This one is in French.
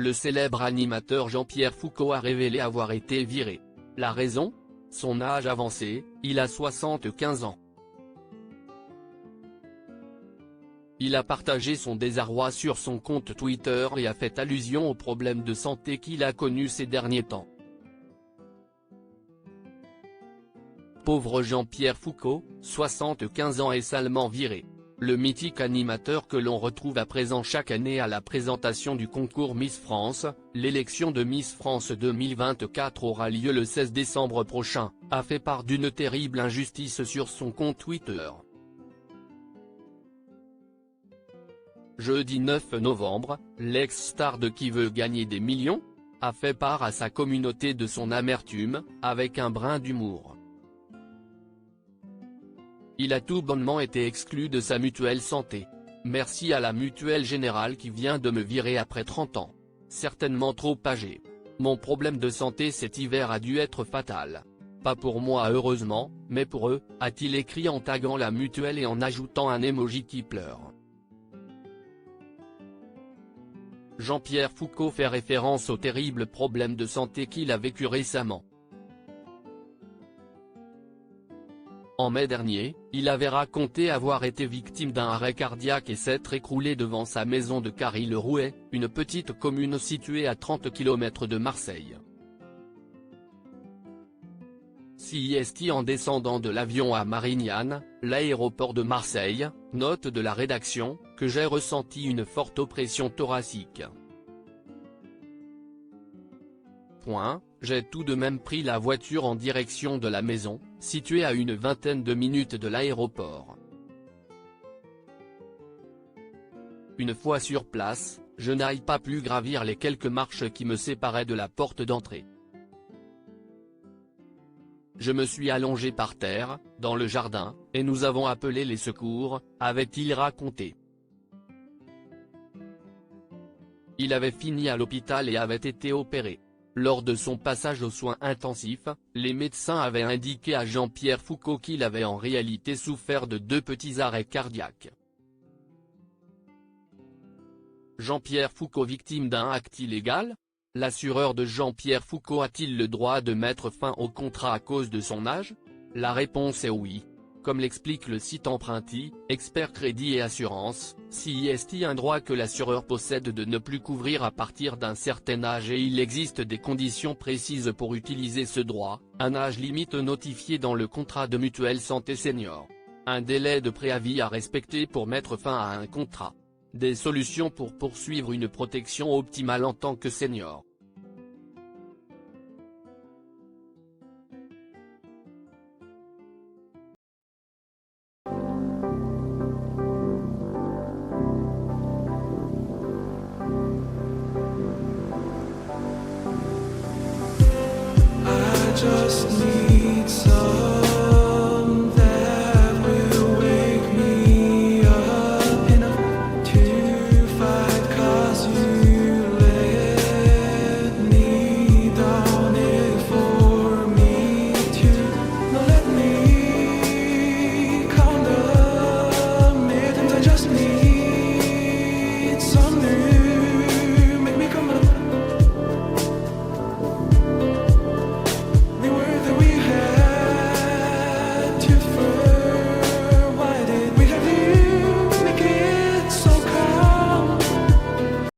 le célèbre animateur Jean-Pierre Foucault a révélé avoir été viré. La raison ? Son âge avancé, il a 75 ans. Il a partagé son désarroi sur son compte Twitter et a fait allusion aux problèmes de santé qu'il a connus ces derniers temps. Pauvre Jean-Pierre Foucault, 75 ans et salement viré. Le mythique animateur que l'on retrouve à présent chaque année à la présentation du concours Miss France, l'élection de Miss France 2024 aura lieu le 16 décembre prochain, a fait part d'une terrible injustice sur son compte Twitter. Jeudi 9 novembre, l'ex-star de Qui veut gagner des millions a fait part à sa communauté de son amertume, avec un brin d'humour. Il a tout bonnement été exclu de sa mutuelle santé. Merci à la mutuelle générale qui vient de me virer après 30 ans. Certainement trop âgé. Mon problème de santé cet hiver a dû être fatal. Pas pour moi heureusement, mais pour eux, a-t-il écrit en taguant la mutuelle et en ajoutant un emoji qui pleure. Jean-Pierre Foucault fait référence au terrible problème de santé qu'il a vécu récemment. En mai dernier, il avait raconté avoir été victime d'un arrêt cardiaque et s'être écroulé devant sa maison de Carry-le-Rouet, une petite commune située à 30 km de Marseille. CIST en descendant de l'avion à Marignane, l'aéroport de Marseille, note de la rédaction, que j'ai ressenti une forte oppression thoracique. J'ai tout de même pris la voiture en direction de la maison, située à une vingtaine de minutes de l'aéroport. Une fois sur place, je n'arrive pas plus gravir les quelques marches qui me séparaient de la porte d'entrée. Je me suis allongé par terre, dans le jardin, et nous avons appelé les secours, avait-il raconté. Il avait fini à l'hôpital et avait été opéré. Lors de son passage aux soins intensifs, les médecins avaient indiqué à Jean-Pierre Foucault qu'il avait en réalité souffert de 2 petits arrêts cardiaques. Jean-Pierre Foucault victime d'un acte illégal ? L'assureur de Jean-Pierre Foucault a-t-il le droit de mettre fin au contrat à cause de son âge ? La réponse est oui. Comme l'explique le site Emprunti, expert crédit et assurance, CIST un droit que l'assureur possède de ne plus couvrir à partir d'un certain âge et il existe des conditions précises pour utiliser ce droit, un âge limite notifié dans le contrat de mutuelle santé senior. Un délai de préavis à respecter pour mettre fin à un contrat. Des solutions pour poursuivre une protection optimale en tant que senior. Just need some that will wake me up enough to fight, 'cause you let me down it for me to not let me count the minutes. I just need some new, make me come up. We were that we had to